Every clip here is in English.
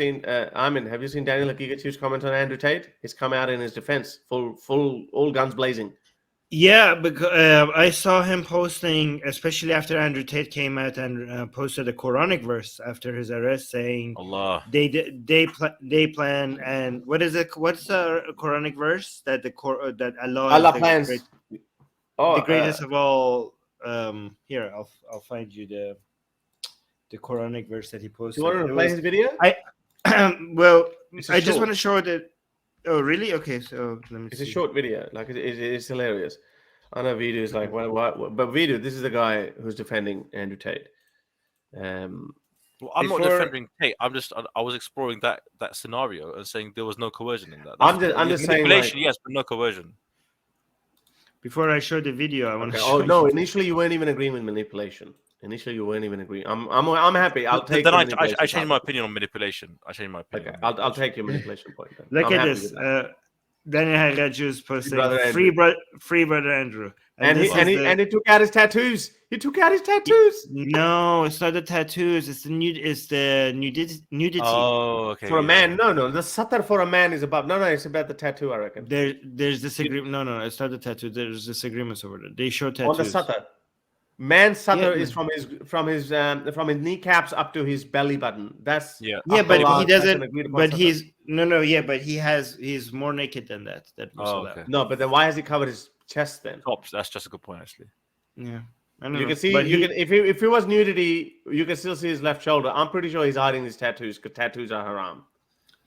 Armin, have you seen Daniel Haqiqatjou's comment on Andrew Tate? He's come out in his defense, full, all guns blazing. Yeah, because I saw him posting, especially after Andrew Tate came out and posted a Quranic verse after his arrest, saying Allah. They plan, and what is it? What's the Quranic verse that that Allah is plans. the greatest of all. Here, I'll find you the Quranic verse that he posted. Do you want to play his video? Well, I just want to show that. Oh, really? Okay, so let me see. It's a short video. Like it's hilarious. I know Vidu is like, what? But Vidu, this is the guy who's defending Andrew Tate. Well, I'm not defending Tate. I was exploring that scenario and saying there was no coercion in that. I'm just saying manipulation, yes, but no coercion. Before I show the video, I want to. Oh no! Initially, you weren't even agreeing with manipulation. Initially, you weren't even agreeing. I'm happy. I'll take. Then I changed my opinion on manipulation. I changed my opinion. Okay, I'll take your manipulation point. Then. Look at this. Daniel Haqiqatjou's posting free brother Andrew, and he took out his tattoos. He took out his tattoos. No, it's not the tattoos. It's the nudity. Oh, okay. For a man, no. The satar for a man is above. No, it's about the tattoo. I reckon. There's disagreement. No, it's not the tattoo. There's disagreements over there. They show tattoos. On the satar. Man's satar is from his kneecaps up to his belly button. That's but he doesn't. But he's but he's more naked than that. Okay. No, but then why has he covered his chest then? Tops. That's just a good point, actually. Yeah. You can see. If it was nudity, you can still see his left shoulder. I'm pretty sure he's hiding his tattoos because tattoos are haram.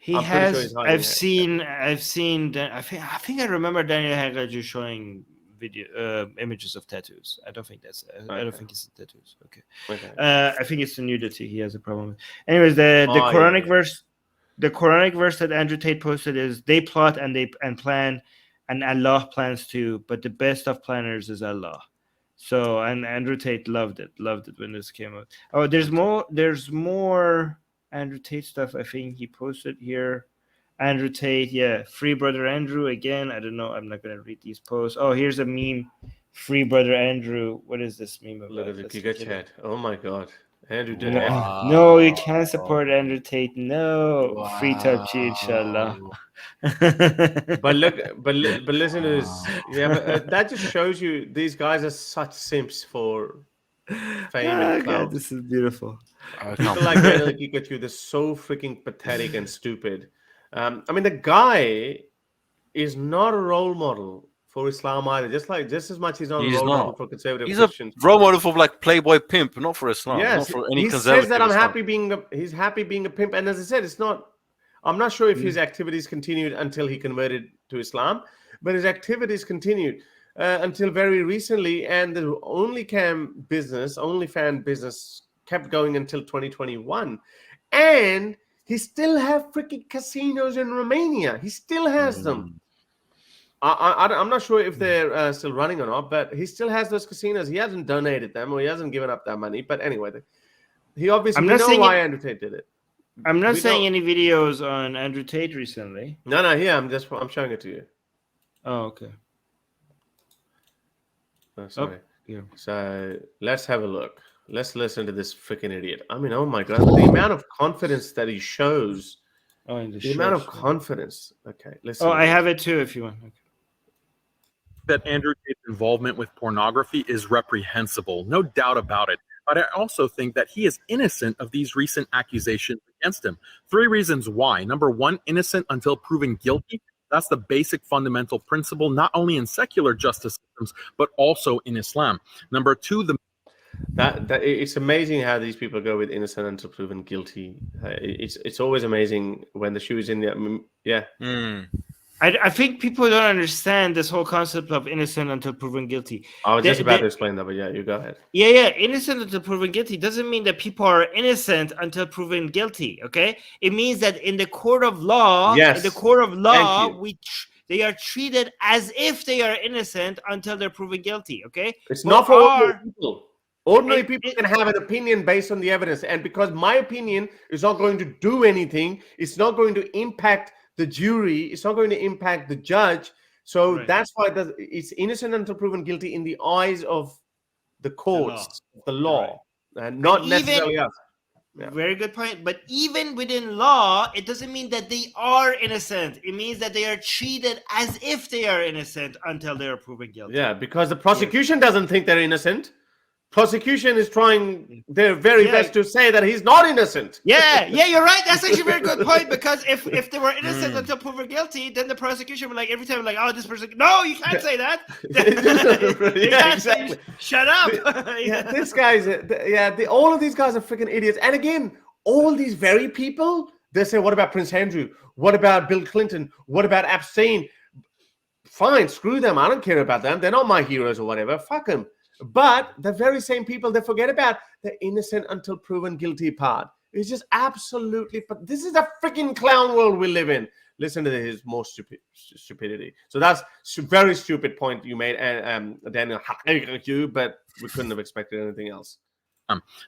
I've seen. I think I remember Daniel Haqiqatjou showing images of tattoos. I don't think that's. I don't think it's tattoos. Okay. I think it's the nudity he has a problem with. Anyways, the Quranic verse, the Quranic verse that Andrew Tate posted is: they plot and plan, and Allah plans too. But the best of planners is Allah. So, and Andrew Tate loved it when this came out. Oh, there's more Andrew Tate stuff. I think he posted here. Andrew Tate, free brother Andrew again. I don't know. I'm not gonna read these posts. Oh, here's a meme. Free brother Andrew. What is this meme about? Look at the Giga chat. Oh my God, Andrew did it. No, you can't support Andrew Tate. No, free Tapchi, inshallah. but listen to this. That just shows you these guys are such simps for fame and clout. God, this is beautiful. People like Daniel Haqiqatjou, they're so freaking pathetic and stupid. I mean, the guy is not a role model for Islam either. Just as much he's not a role model for conservative Christians. He's a role model for like Playboy pimp, not for Islam. Yes, not for any he says that he's happy being a pimp, and as I said, it's not. I'm not sure if his activities continued until he converted to Islam, but his activities continued until very recently, and the OnlyFan business kept going until 2021, and he still have freaking casinos in Romania. He still has them. I'm not sure if they're still running or not, but he still has those casinos. He hasn't donated them, or he hasn't given up that money. But anyway, he obviously knows why Andrew Tate did it. I'm not saying any videos on Andrew Tate recently. No, here I'm showing it to you. Oh, okay. Oh, sorry. So let's have a look. Let's listen to this freaking idiot. I mean, oh my God, the amount of confidence that he shows. The amount of confidence. Okay, listen. Oh, I have it too if you want. Okay. That Andrew Tate's involvement with pornography is reprehensible, no doubt about it. But I also think that he is innocent of these recent accusations against him. 3 reasons why. Number 1, innocent until proven guilty. That's the basic fundamental principle, not only in secular justice systems, but also in Islam. Number 2, that it's amazing how these people go with innocent until proven guilty. It's always amazing when the shoe is in the I think people don't understand this whole concept of innocent until proven guilty. I was just about to explain that, but yeah, you go ahead. Yeah, innocent until proven guilty doesn't mean that people are innocent until proven guilty. Okay, it means that in the court of law, they are treated as if they are innocent until they're proven guilty. Okay, it's not for ordinary people. Ordinary people can have an opinion based on the evidence, and because my opinion is not going to do anything, it's not going to impact the jury, it's not going to impact the judge. So that's why it's innocent until proven guilty in the eyes of the courts, the law, and not necessarily us. Very good point. But even within law, it doesn't mean that they are innocent. It means that they are treated as if they are innocent until they are proven guilty. Yeah, because the prosecution doesn't think they're innocent. Prosecution is trying their very best to say that he's not innocent. Yeah, you're right. That's actually a very good point, because if they were innocent until proven guilty, then the prosecution would every time oh, this person, no, you can't say that. Exactly. Shut up. This guy's all of these guys are freaking idiots. And again, all these very people, they say, what about Prince Andrew? What about Bill Clinton? What about Epstein? Fine, screw them. I don't care about them. They're not my heroes or whatever. Fuck them. But the very same people, they forget about the innocent until proven guilty part. It's just absolutely, but this is a freaking clown world we live in. Listen to his more stupidity. So that's a very stupid point you made, Daniel, but we couldn't have expected anything else.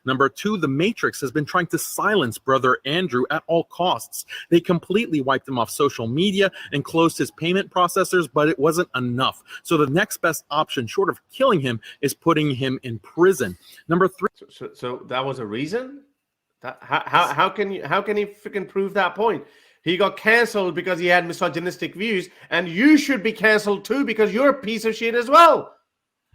Number 2, the Matrix has been trying to silence brother Andrew at all costs. They completely wiped him off social media and closed his payment processors, but it wasn't enough. So the next best option, short of killing him, is putting him in prison. Number 3. So that was a reason? How can he freaking prove that point? He got canceled because he had misogynistic views, and you should be canceled too because you're a piece of shit as well.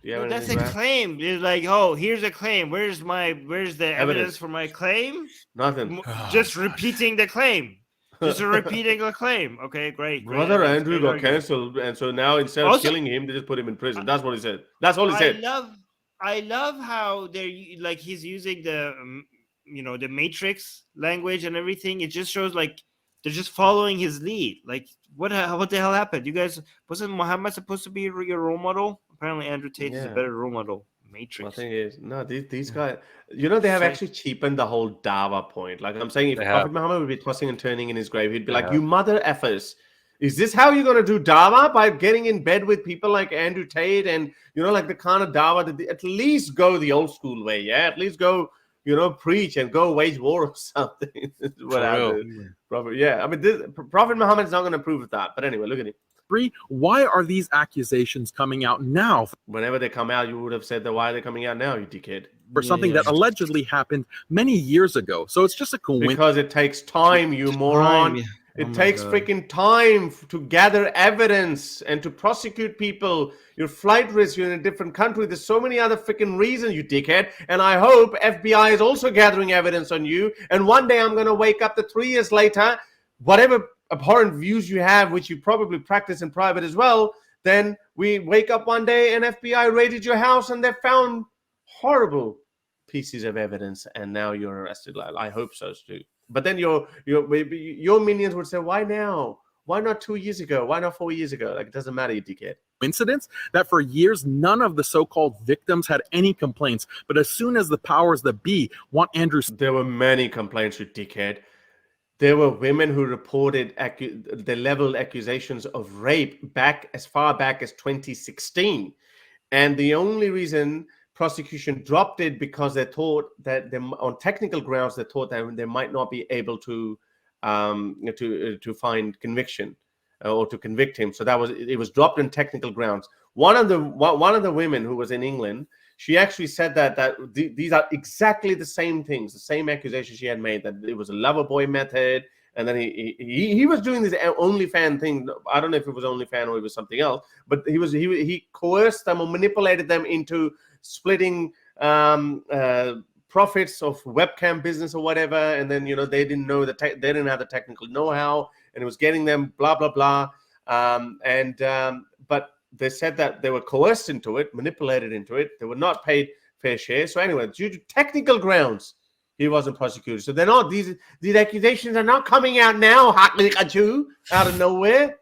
No, that's a claim. It's oh, here's a claim. Where's the evidence for my claim? Nothing. Just repeating the claim. Just repeating the claim. Okay, great. Brother Andrew got cancelled, and so now instead of killing him, they just put him in prison. That's what he said. That's all he said. I love how they're he's using the the Matrix language and everything. It just shows they're just following his lead. What the hell happened? You guys, wasn't Muhammad supposed to be your role model? Apparently, Andrew Tate is a better role model. Matrix. I think it is. No, these guys, they have actually cheapened the whole Dawa point. Like I'm saying, if Prophet Muhammad would be tossing and turning in his grave, he'd be like, you mother effers. Is this how you're going to do Dawa? By getting in bed with people like Andrew Tate and, the kind of Dawa that at least go the old school way, yeah? At least go, preach and go wage war or something. Prophet Muhammad's not going to prove that. But anyway, look at him. 3, why are these accusations coming out now? Whenever they come out, you would have said that why are they coming out now, you dickhead? For something that allegedly happened many years ago. So it's just a coincidence. Because it takes time, you moron. It takes freaking time to gather evidence and to prosecute people. Your flight risk, you're in a different country. There's so many other freaking reasons, you dickhead. And I hope FBI is also gathering evidence on you. And one day I'm going to wake up 3 years later, whatever abhorrent views you have, which you probably practice in private as well, then we wake up one day and FBI raided your house and they found horrible pieces of evidence and now you're arrested. I hope so too. But then your minions would say, why now? Why not 2 years ago? Why not 4 years ago? It doesn't matter, you dickhead. Coincidence that for years none of the so-called victims had any complaints, but as soon as the powers that be want Andrew, there were many complaints, you dickhead. There were women who reported the leveled accusations of rape as far back as 2016. And the only reason prosecution dropped it because they thought that on technical grounds, they thought that they might not be able to find conviction or to convict him. So it was dropped on technical grounds. One of the women who was in England, she actually said that these are exactly the same things, the same accusations she had made, that it was a lover boy method, and then he was doing this OnlyFans thing. I don't know if it was OnlyFans or it was something else, but he coerced them or manipulated them into splitting profits of webcam business or whatever, and then they didn't know they didn't have the technical know-how, and it was getting them blah blah blah, but they said that they were coerced into it, manipulated into it. They were not paid fair share. So anyway, due to technical grounds, he wasn't prosecuted. So they're not these accusations are not coming out now, Haqiqatjou, out of nowhere.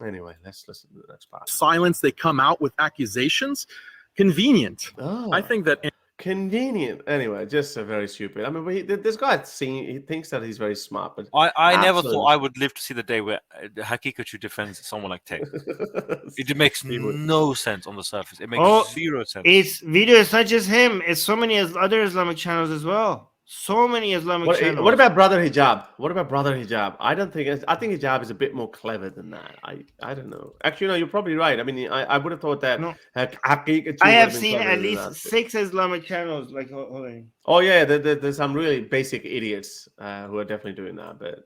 Anyway, let's listen to the next part. Silence, they come out with accusations. Convenient. I think that convenient. Anyway, just very stupid. I mean, this guy he thinks that he's very smart, but I never thought I would live to see the day where Haqiqatjou defends someone like Tate. It makes no sense on the surface. It makes zero sense. It's videos such as him. It's so many other Islamic channels as well. So many Islamic channels. What about Brother Hijab? What about Brother Hijab? I think Hijab is a bit more clever than that. I don't know. Actually, no, you're probably right. I mean, I would have thought that. No. Haqiqatjou I would have been seen clever at than least that. 6 Islamic channels. Like, hold on. Oh yeah, there's some really basic idiots who are definitely doing that. But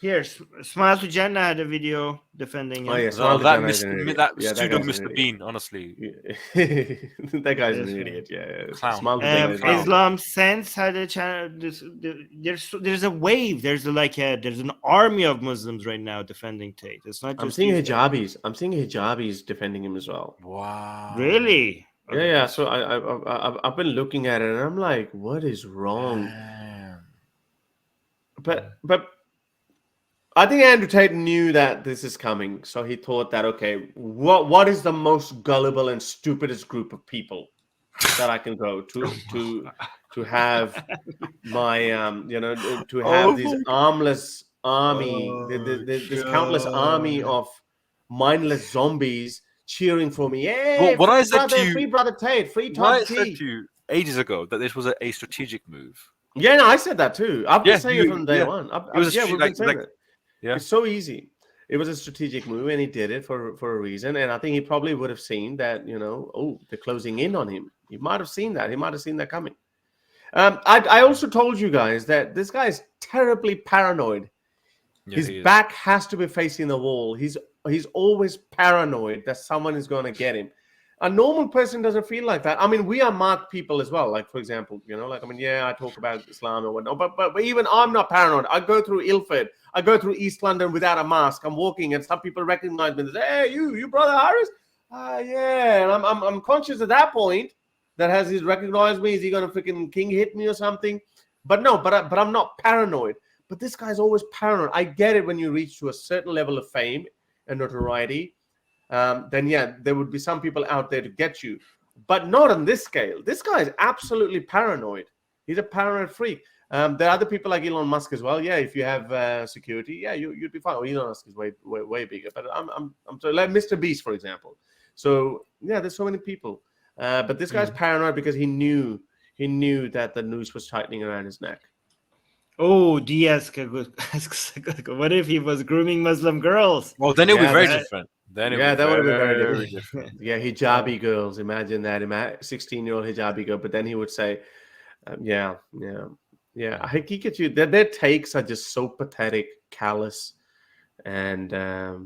here, Smile to Jannah had a video defending him. oh yeah, that pseudo Mr. Bean, honestly. That guy's an idiot. Yeah. Clown. Islam Sense had a channel. There's a wave. There's an army of Muslims right now defending Tate. It's not just. I'm seeing hijabis. I'm seeing hijabis defending him as well. Wow. Really? Yeah. So I've been looking at it and I'm like, what is wrong? Damn. But I think Andrew Tate knew that this is coming, so he thought that, okay, what is the most gullible and stupidest group of people that I can go to have my to have this armless army, this countless army of mindless zombies cheering for me. Hey, what I said to you, free Brother Tate, free Tom I said to you ages ago that this was a strategic move. Yeah, no, I said that too. I've been saying it from day one. We've been saying it. Yeah. It's so easy. It was a strategic move, and he did it for a reason. And I think he probably would have seen that, they're closing in on him. He might have seen that. He might have seen that coming. I also told you guys that this guy is terribly paranoid. Yeah, his back has to be facing the wall. He's always paranoid that someone is going to get him. A normal person doesn't feel like that. I mean, we are marked people as well. Like, for example, I talk about Islam and whatnot, but even I'm not paranoid. I go through Ilford. I go through East London without a mask. I'm walking and some people recognize me. They say, hey, you Brother Harris? Yeah. And I'm conscious at that point that has he recognized me? Is he going to freaking king hit me or something? But no, but I'm not paranoid. But this guy's always paranoid. I get it when you reach to a certain level of fame and notoriety. Then yeah, there would be some people out there to get you, but not on this scale. This guy is absolutely paranoid. He's a paranoid freak. There are other people like Elon Musk as well. Yeah, if you have security, yeah, you'd be fine. Well, Elon Musk is way bigger. But I'm sorry, like Mr. Beast, for example. So yeah, there's so many people. But this guy's paranoid because he knew that the noose was tightening around his neck. Oh, Diaz. What if he was grooming Muslim girls? Well, then it would be very different. That would have been very different. Yeah, hijabi girls. Imagine that. 16-year-old hijabi girl. But then he would say, yeah. Haqiqatjou, their takes are just so pathetic, callous, and well,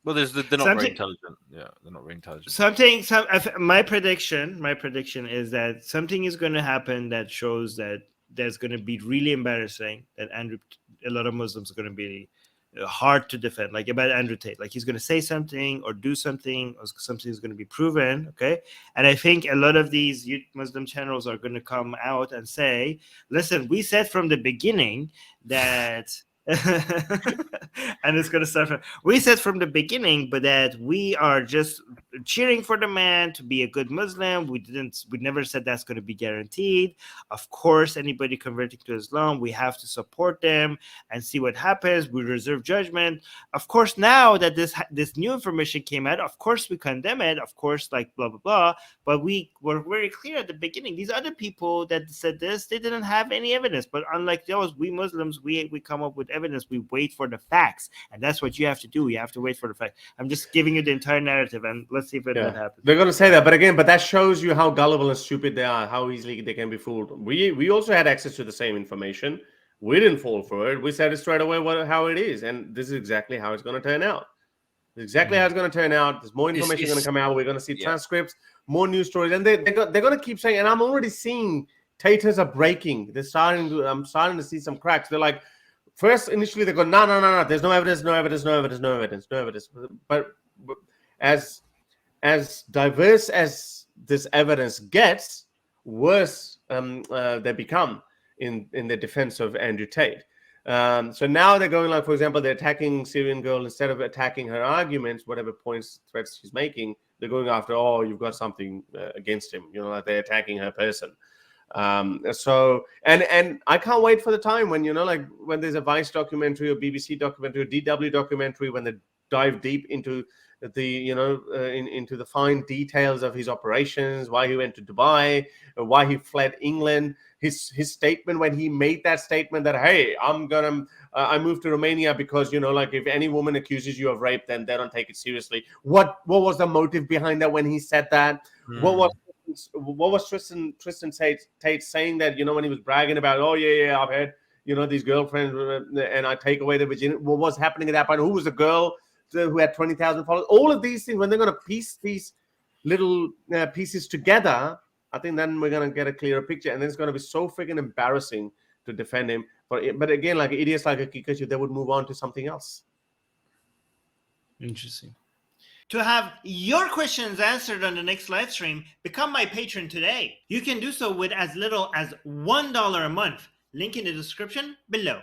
they're not very intelligent. Yeah, they're not very intelligent. My prediction is that something is going to happen that shows that there's going to be really embarrassing. That a lot of Muslims are going to be hard to defend, like about Andrew Tate. Like he's going to say something or do something, or something is going to be proven. Okay, and I think a lot of these Muslim channels are going to come out and say, "Listen, we said from the beginning that." And it's going to start from, we said from the beginning, but that we are just cheering for the man to be a good Muslim. We never said that's going to be guaranteed. Of course, anybody converting to Islam, we have to support them and see what happens. We reserve judgment. Of course, now that this new information came out, of course we condemn it. Of course, like blah blah blah. But we were very clear at the beginning. These other people that said this, they didn't have any evidence. But unlike those, we Muslims, we come up with evidence. We wait for the facts, and that's what you have to do. You have to wait for the facts. I'm just giving you the entire narrative, and let's see if that happens. They're going to say that, but that shows you how gullible and stupid they are, how easily they can be fooled. We also had access to the same information. We didn't fall for it. We said it straight away how it is, and this is exactly how it's going to turn out. Exactly how it's going to turn out. There's more information going to come out. We're going to see transcripts, more news stories, and they're going to keep saying. And I'm already seeing taters are breaking. I'm starting to see some cracks. They're like, first, initially, they go, no. There's no evidence. But as diverse as this evidence gets, worse they become in the defense of Andrew Tate. So now they're going like, for example, they're attacking Syrian girl instead of attacking her arguments, whatever threats she's making. They're going after, you've got something against him. Like they're attacking her person. So I can't wait for the time when like when there's a Vice documentary or BBC documentary or DW documentary, when they dive deep into into the fine details of his operations, why he went to Dubai, why he fled England, his statement when he made that statement that, hey, I moved to Romania because, like, if any woman accuses you of rape, then they don't take it seriously. What was the motive behind that when he said that? What was Tristan Tate saying that, when he was bragging about, oh yeah, I've had, these girlfriends and I take away the virginity? What was happening at that point? Who was the girl who had 20,000 followers? All of these things, when they're going to piece these little pieces together, I think then we're going to get a clearer picture, and then it's going to be so freaking embarrassing to defend him. But again, like idiots like Haqiqatjou, they would move on to something else. Interesting. To have your questions answered on the next live stream, become my patron today. You can do so with as little as $1 a month. Link in the description below.